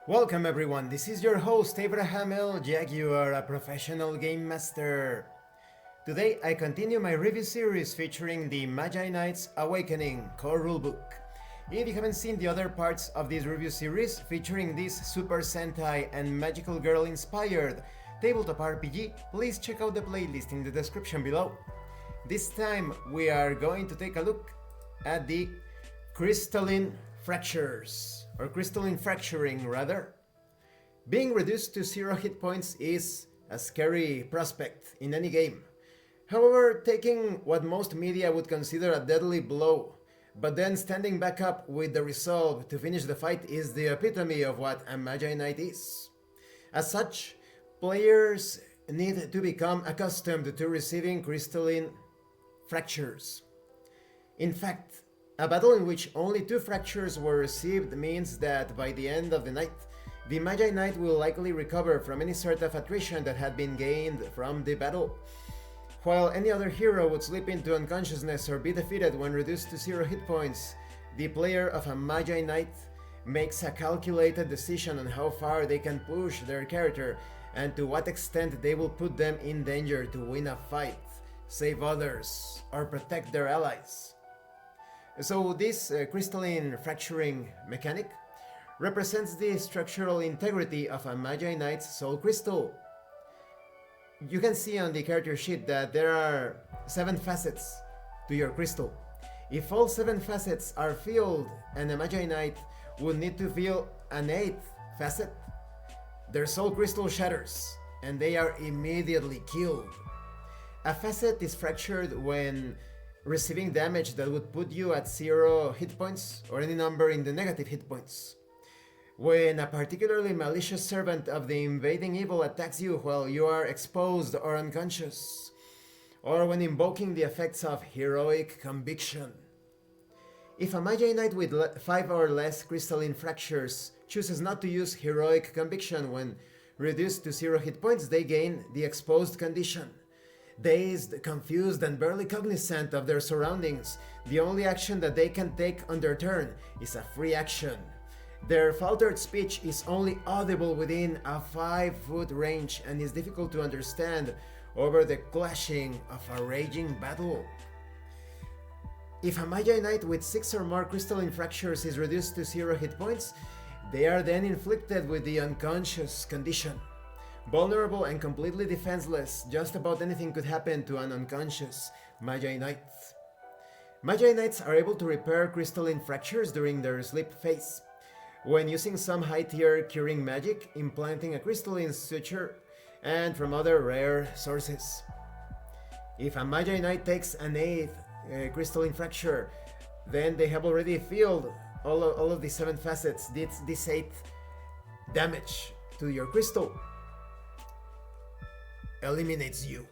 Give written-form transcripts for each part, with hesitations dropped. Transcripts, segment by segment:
Welcome everyone, this is your host Abraham L. Jaguar, a professional game master. Today I continue my review series featuring the Magi-Knights Awakening Core Rulebook. If you haven't seen the other parts of this review series featuring this Super Sentai and Magical Girl inspired tabletop RPG, please check out the playlist in the description below. This time we are going to take a look at the Crystalline Fractures, or Crystalline Fracturing rather. Being reduced to 0 hit points is a scary prospect in any game. However, taking what most media would consider a deadly blow, but then standing back up with the resolve to finish the fight is the epitome of what a Magi Knight is. As such, players need to become accustomed to receiving crystalline fractures. In fact, a battle in which only 2 fractures were received means that by the end of the night, the Magi Knight will likely recover from any sort of attrition that had been gained from the battle, while any other hero would slip into unconsciousness or be defeated when reduced to 0 hit points. The player of a Magi Knight makes a calculated decision on how far they can push their character and to what extent they will put them in danger to win a fight, save others, or protect their allies. So this crystalline fracturing mechanic represents the structural integrity of a Magi Knight's soul crystal. You can see on the character sheet that there are 7 facets to your crystal. If all 7 facets are filled and a Magi Knight would need to fill an 8th facet, their soul crystal shatters and they are immediately killed. A facet is fractured when receiving damage that would put you at 0 hit points or any number in the negative hit points. When a particularly malicious servant of the invading evil attacks you while you are exposed or unconscious, or when invoking the effects of heroic conviction. If a Magi Knight with 5 or less crystalline fractures chooses not to use heroic conviction when reduced to 0 hit points, they gain the exposed condition. Dazed, confused, and barely cognizant of their surroundings, the only action that they can take on their turn is a free action. Their faltered speech is only audible within a 5-foot range and is difficult to understand over the clashing of a raging battle. If a Magi Knight with 6 or more crystalline fractures is reduced to 0 hit points, they are then inflicted with the unconscious condition. Vulnerable and completely defenseless, just about anything could happen to an unconscious Magi Knight. Magi Knights are able to repair crystalline fractures during their sleep phase, when using some high-tier curing magic, implanting a crystalline suture, and from other rare sources. If a Magi Knight takes an 8th crystalline fracture, then they have already filled all of the 7 facets, this 8th damage to your crystal eliminates you.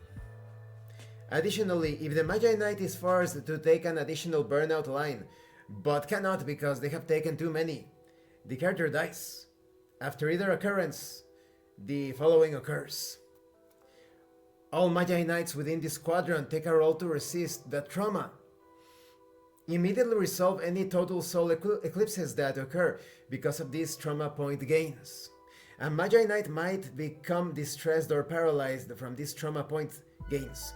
Additionally, if the Magi Knight is forced to take an additional burnout line, but cannot because they have taken too many, the character dies. After either occurrence, the following occurs. All Magi Knights within this squadron take a roll to resist the trauma. Immediately resolve any total soul eclipses that occur because of these trauma point gains. A Magi Knight might become distressed or paralyzed from these trauma point gains.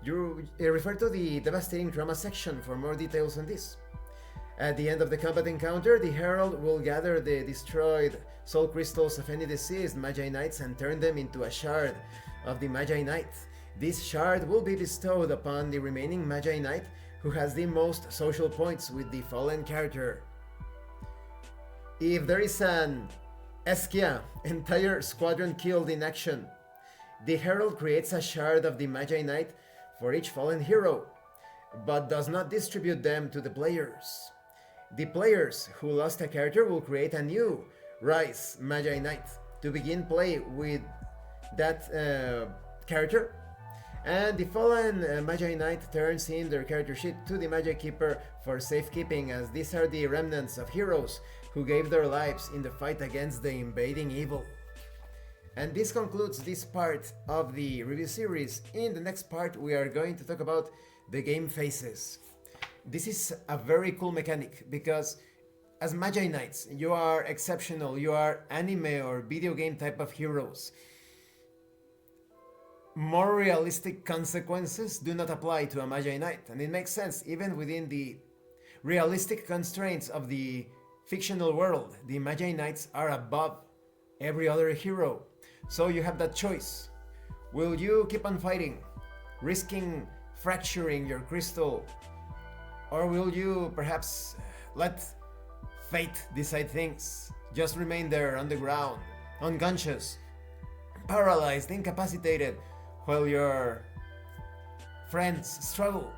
You refer to the devastating trauma section for more details on this. At the end of the combat encounter, the Herald will gather the destroyed soul crystals of any deceased Magi Knights and turn them into a shard of the Magi Knight. This shard will be bestowed upon the remaining Magi Knight who has the most social points with the fallen character. If there is an Eskia, entire squadron killed in action, the Herald creates a shard of the Magi Knight for each fallen hero, but does not distribute them to the players. The players who lost a character will create a new Rise Magi Knight to begin play with that character, and the fallen Magi Knight turns in their character sheet to the Magi Keeper for safekeeping, as these are the remnants of heroes who gave their lives in the fight against the invading evil. And this concludes this part of the review series. In the next part we are going to talk about the game phases. This is a very cool mechanic because as Magi-Knights, you are exceptional, you are anime or video game type of heroes. More realistic consequences do not apply to a Magi-Knight, and it makes sense even within the realistic constraints of the fictional world. The Magi-Knights are above every other hero, so you have that choice. Will you keep on fighting, risking fracturing your crystal, or will you perhaps let fate decide things? Just remain there on the ground, unconscious, paralyzed, incapacitated, while your friends struggle.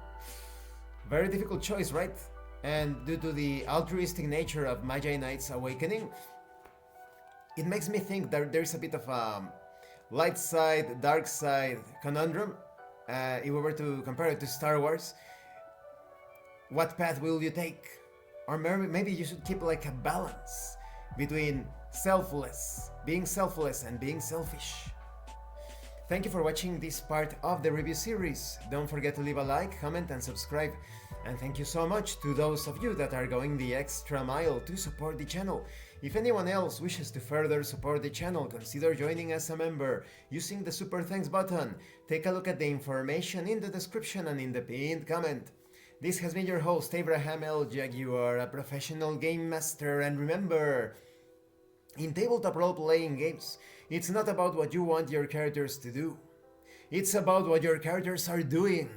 Very difficult choice, right? And due to the altruistic nature of Magi-Knights Awakening, it makes me think that there's a bit of a light side, dark side conundrum. If we were to compare it to Star Wars, what path will you take? Or maybe you should keep like a balance between being selfless and being selfish. Thank you for watching this part of the review series. Don't forget to leave a like, comment and subscribe. And thank you so much to those of you that are going the extra mile to support the channel. If anyone else wishes to further support the channel, consider joining as a member using the super thanks button. Take a look at the information in the description and in the pinned comment. This has been your host, Abraham L. Jaguar, a professional game master, and remember, in tabletop role-playing games, it's not about what you want your characters to do. It's about what your characters are doing.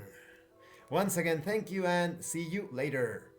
Once again, thank you and see you later.